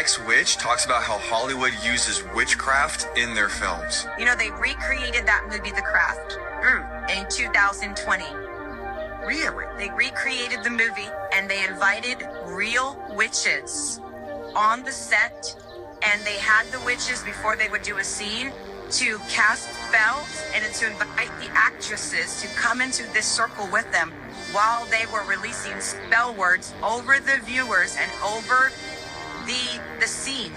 Ex-Witch talks about how Hollywood uses witchcraft in their films. You know, they recreated that movie, The Craft, in 2020. Really? They recreated the movie and they invited real witches on the set, and they had the witches before they would do a scene to cast spells and to invite the actresses to come into this circle with them while they were releasing spell words over the viewers and over the scene.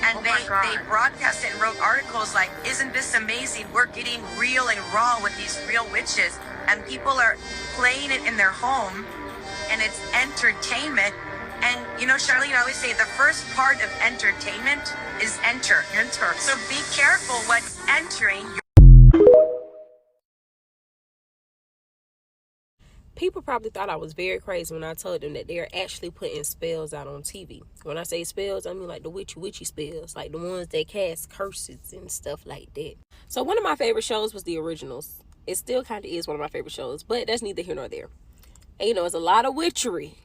And they broadcast it and wrote articles like, isn't this amazing? We're getting real and raw with these real witches. And people are playing it in their home, and it's entertainment. And, you know, Charlene, I always say the first part of entertainment is enter. So be careful what's entering your... People probably thought I was very crazy when I told them that they're actually putting spells out on TV. When I say spells, I mean like the witchy spells, like the ones that cast curses and stuff like that. So one of my favorite shows was The Originals. It still kind of is one of my favorite shows, but that's neither here nor there. And, you know, it's a lot of witchery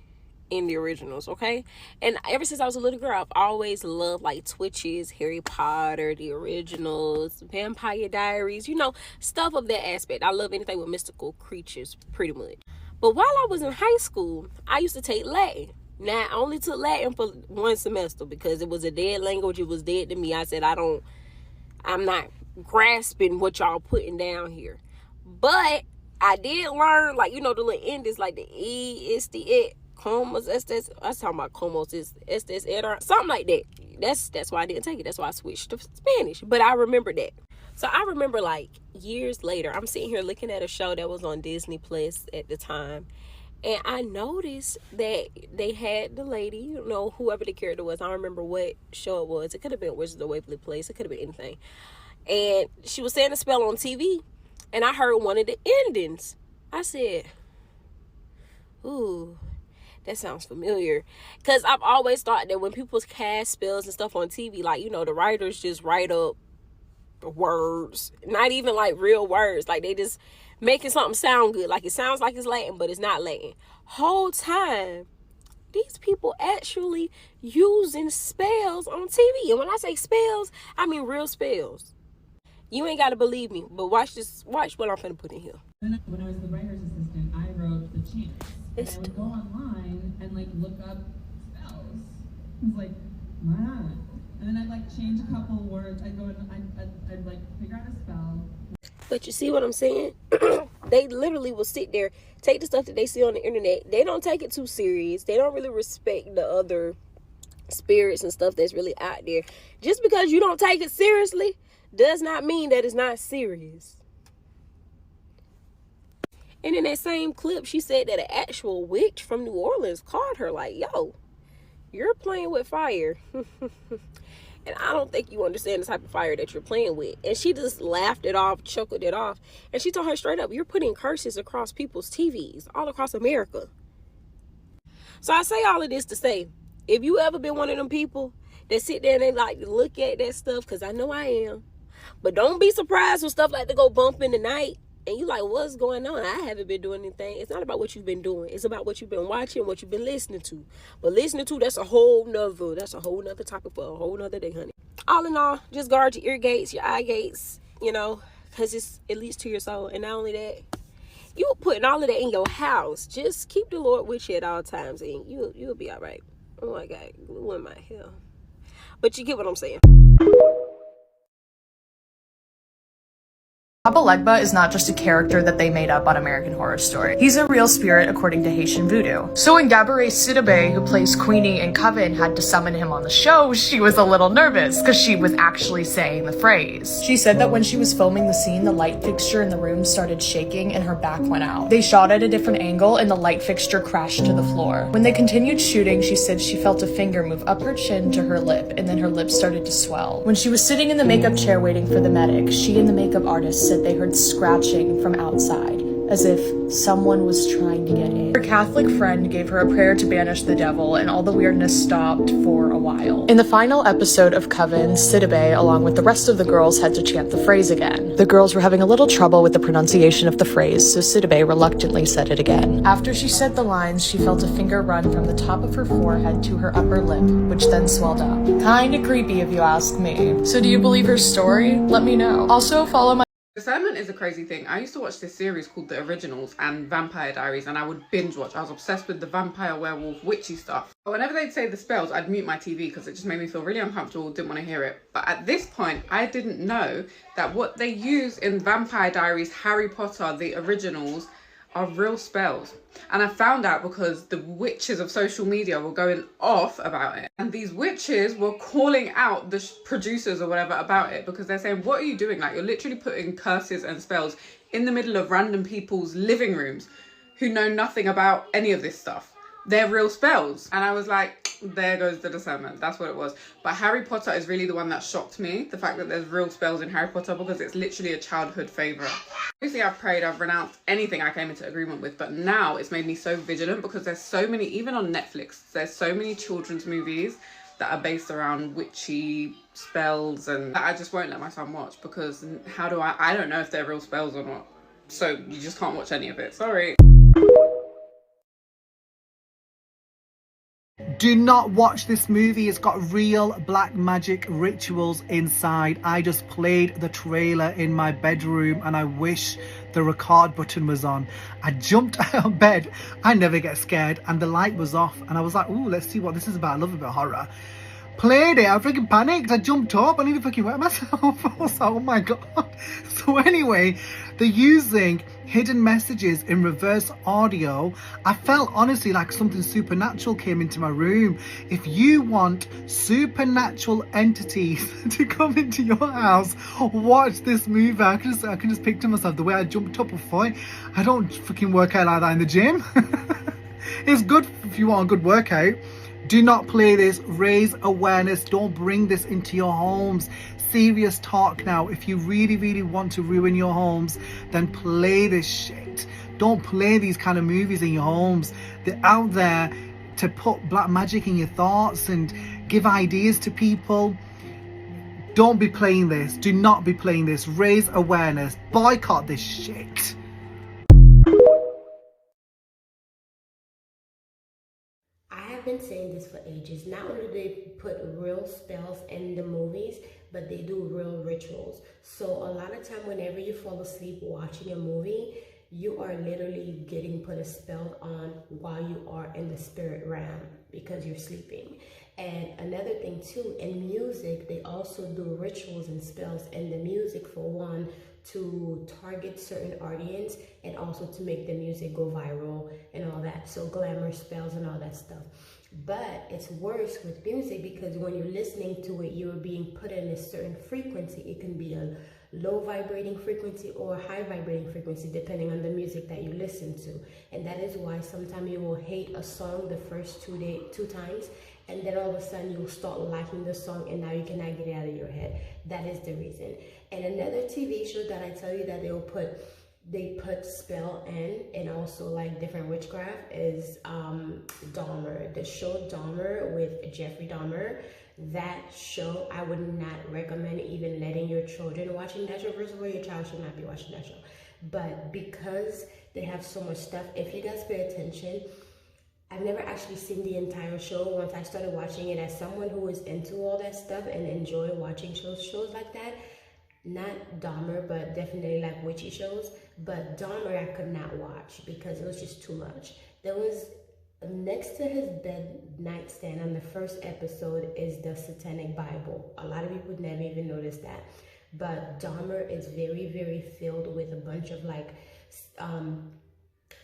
in The Originals, okay? And ever since I was a little girl, I've always loved like Twitches, Harry Potter, The Originals, Vampire Diaries, you know, stuff of that aspect. I love anything with mystical creatures, pretty much. But while I was in high school, I used to take Latin. Now, I only took Latin for one semester because it was a dead language. It was dead to me. I said, I'm not grasping what y'all putting down here. But I did learn, like, you know, the little endings, like the E, it's the it. Comos, I was talking about comos, estes, something like that. That's why I didn't take it. That's why I switched to Spanish. But I remember that. So I remember, like, years later, I'm sitting here looking at a show that was on Disney Plus at the time. And I noticed that they had the lady, you know, whoever the character was. I don't remember what show it was. It could have been Wizards of Waverly Place. It could have been anything. And she was saying a spell on TV. And I heard one of the endings. I said, ooh, that sounds familiar. Because I've always thought that when people cast spells and stuff on TV, like, you know, the writers just write up words. Not even like real words. Like, they just making something sound good. Like, it sounds like it's Latin, but it's not Latin. Whole time, these people actually using spells on TV. And when I say spells, I mean real spells. You ain't got to believe me, but watch what I'm finna put in here. When I was the writer's assistant, I wrote the chants. And I would go online and, like, look up spells. I was like, why not? And then I'd, like, change a couple words. I'd go and I'd like, figure out a spell. But you see what I'm saying? They literally will sit there, take the stuff that they see on the internet. They don't take it too serious. They don't really respect the other spirits and stuff that's really out there. Just because you don't take it seriously does not mean that it's not serious. And in that same clip, she said that an actual witch from New Orleans called her like, yo, you're playing with fire. And I don't think you understand the type of fire that you're playing with. And she just laughed it off, chuckled it off. And she told her straight up, you're putting curses across people's TVs all across America. So I say all of this to say, if you ever been one of them people that sit there and they like to look at that stuff, because I know I am. But don't be surprised when stuff like to go bump in the night. And you like, what's going on? I haven't been doing anything. It's not about what you've been doing. It's about what you've been watching, what you've been listening to. But listening to, that's a whole nother topic for a whole nother day, honey. All in all, just guard your ear gates, your eye gates, you know, because it leads to your soul. And not only that, you putting all of that in your house. Just keep the Lord with you at all times, and you'll be all right. Oh my God, glue in my hair. But you get what I'm saying. Papa Legba is not just a character that they made up on American Horror Story. He's a real spirit according to Haitian voodoo. So when Gabourey Sidibe, who plays Queenie in Coven, had to summon him on the show, she was a little nervous because she was actually saying the phrase. She said that when she was filming the scene, the light fixture in the room started shaking and her back went out. They shot at a different angle and the light fixture crashed to the floor. When they continued shooting, she said she felt a finger move up her chin to her lip and then her lips started to swell. When she was sitting in the makeup chair waiting for the medic, she and the makeup artist said they heard scratching from outside. as if someone was trying to get in. Her Catholic friend gave her a prayer to banish the devil, and all the weirdness stopped for a while. In the final episode of Coven, Sidibe, along with the rest of the girls, had to chant the phrase again. The girls were having a little trouble with the pronunciation of the phrase, so Sidibe reluctantly said it again. After she said the lines, she felt a finger run from the top of her forehead to her upper lip, which then swelled up. Kinda creepy if you ask me. So do you believe her story? Let me know. Also, follow my Discernment is a crazy thing. I used to watch this series called The Originals and Vampire Diaries, and I would binge watch. I was obsessed with the vampire, werewolf, witchy stuff. But whenever they'd say the spells, I'd mute my TV because it just made me feel really uncomfortable, didn't want to hear it. But at this point, I didn't know that what they use in Vampire Diaries, Harry Potter, The Originals, are real spells. And I found out because the witches of social media were going off about it, and these witches were calling out the producers or whatever about it, because they're saying, what are you doing? Like, you're literally putting curses and spells in the middle of random people's living rooms who know nothing about any of this stuff. They're real spells. And I was like, there goes the discernment. That's what it was. But Harry Potter is really the one that shocked me, the fact that there's real spells in Harry Potter, because it's literally a childhood favorite. Obviously, I've prayed, I've renounced anything I came into agreement with, but now it's made me so vigilant, because there's so many, even on Netflix, there's so many children's movies that are based around witchy spells, and I just won't let my son watch, because how do I don't know if they're real spells or not. So you just can't watch any of it. Sorry. Do not watch this movie. It's got real black magic rituals inside. I just played the trailer in my bedroom and I wish the record button was on. I jumped out of bed. I never get scared, and the light was off and I was like, ooh, let's see what this is about. I love a bit of horror. Played it, I freaking panicked. I jumped up, I nearly fucking wet myself. I was like, oh my god. So anyway, they're using hidden messages in reverse audio. I felt honestly like something supernatural came into my room. If you want supernatural entities to come into your house, watch this movie. I can just picture myself the way I jumped up before. I don't fucking work out like that in the gym. It's good if you want a good workout. Do not play this. Raise awareness. Don't bring this into your homes. Serious talk now. If you really, really want to ruin your homes, then play this shit. Don't play these kind of movies in your homes. They're out there to put black magic in your thoughts and give ideas to people. Don't be playing this. Do not be playing this. Raise awareness. Boycott this shit. I've been saying this for ages. Not only do they put real spells in the movies, but they do real rituals. So a lot of time whenever you fall asleep watching a movie, you are literally getting put a spell on while you are in the spirit realm because you're sleeping. And another thing too, in music, they also do rituals and spells in the music, for one, to target certain audience, and also to make the music go viral and all that. So glamour spells and all that stuff. But it's worse with music, because when you're listening to it, you're being put in a certain frequency. It can be a low vibrating frequency or a high vibrating frequency, depending on the music that you listen to. And that is why sometimes you will hate a song the first two times, and then all of a sudden you'll start liking the song, and now you cannot get it out of your head. That is the reason. And another TV show that I tell you that they put spell in, and also like different witchcraft, is Dahmer. The show Dahmer with Jeffrey Dahmer. That show, I would not recommend even letting your children watching that show. First of all, your child should not be watching that show. But because they have so much stuff, if you guys pay attention, I've never actually seen the entire show. Once I started watching it, as someone who is into all that stuff and enjoy watching shows like that, not Dahmer, but definitely like witchy shows. But Dahmer I could not watch because it was just too much. There was, next to his bed nightstand on the first episode is the Satanic Bible. A lot of people never even noticed that. But Dahmer is very, very filled with a bunch of like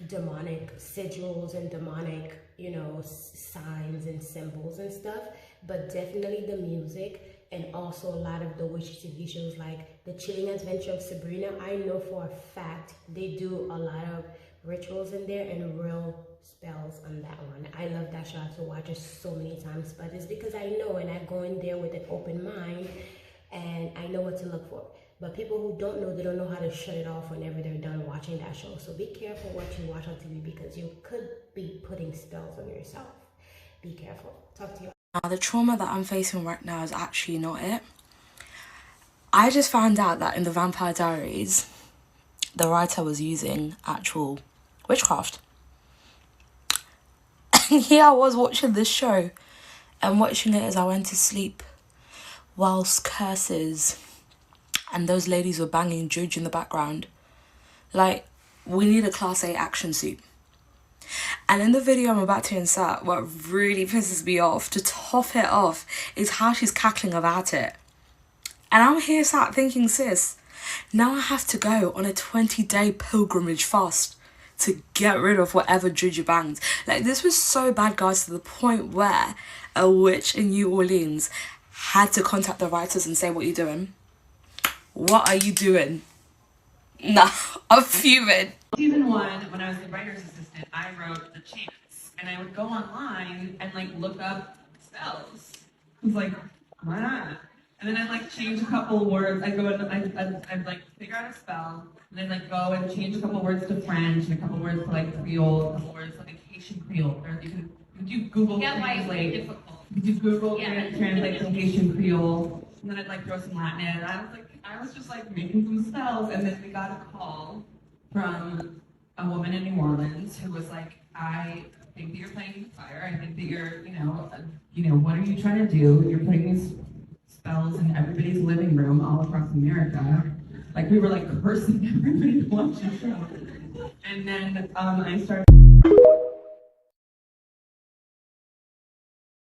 demonic sigils and demonic, you know, signs and symbols and stuff. But definitely the music, and also a lot of the witchy TV shows like The Chilling Adventure of Sabrina. I know for a fact they do a lot of rituals in there and real spells on that one. I love that show. I have to watch it so many times, but it's because I know, and I go in there with an open mind and I know what to look for. But people who don't know, they don't know how to shut it off whenever they're done watching that show. So be careful what you watch on TV because you could be putting spells on yourself. Be careful. Talk to you. Now, the trauma that I'm facing right now is actually not it. I just found out that in the Vampire Diaries, the writer was using actual witchcraft. And here I was watching this show and watching it as I went to sleep whilst curses and those ladies were banging Judge in the background. Like, we need a Class A action suit. And in the video I'm about to insert, what really pisses me off, to top it off, is how she's cackling about it. And I'm here sat thinking, sis, now I have to go on a 20-day pilgrimage fast to get rid of whatever Juju bangs. Like, this was so bad, guys, to the point where a witch in New Orleans had to contact the writers and say, what are you doing? What are you doing? Nah, I'm fuming. Season 1, when I was the writer's assistant, I wrote The Chance. And I would go online and like look up spells. I was like, why not? And then I'd like change a couple words. I'd go and I'd like figure out a spell. And then like go and change a couple words to French and a couple words to like Creole, a couple words to like Haitian Creole. Or you can do Google Translate. You do Google Translate to Haitian Creole. And then I'd like throw some Latin in. I was just like making some spells. And then we got a call from a woman in New Orleans who was like, I think that you're playing with fire. I think that you're, you know, what are you trying to do? You're putting these spells in everybody's living room all across America. Like, we were like cursing everybody to watch the show. And then I started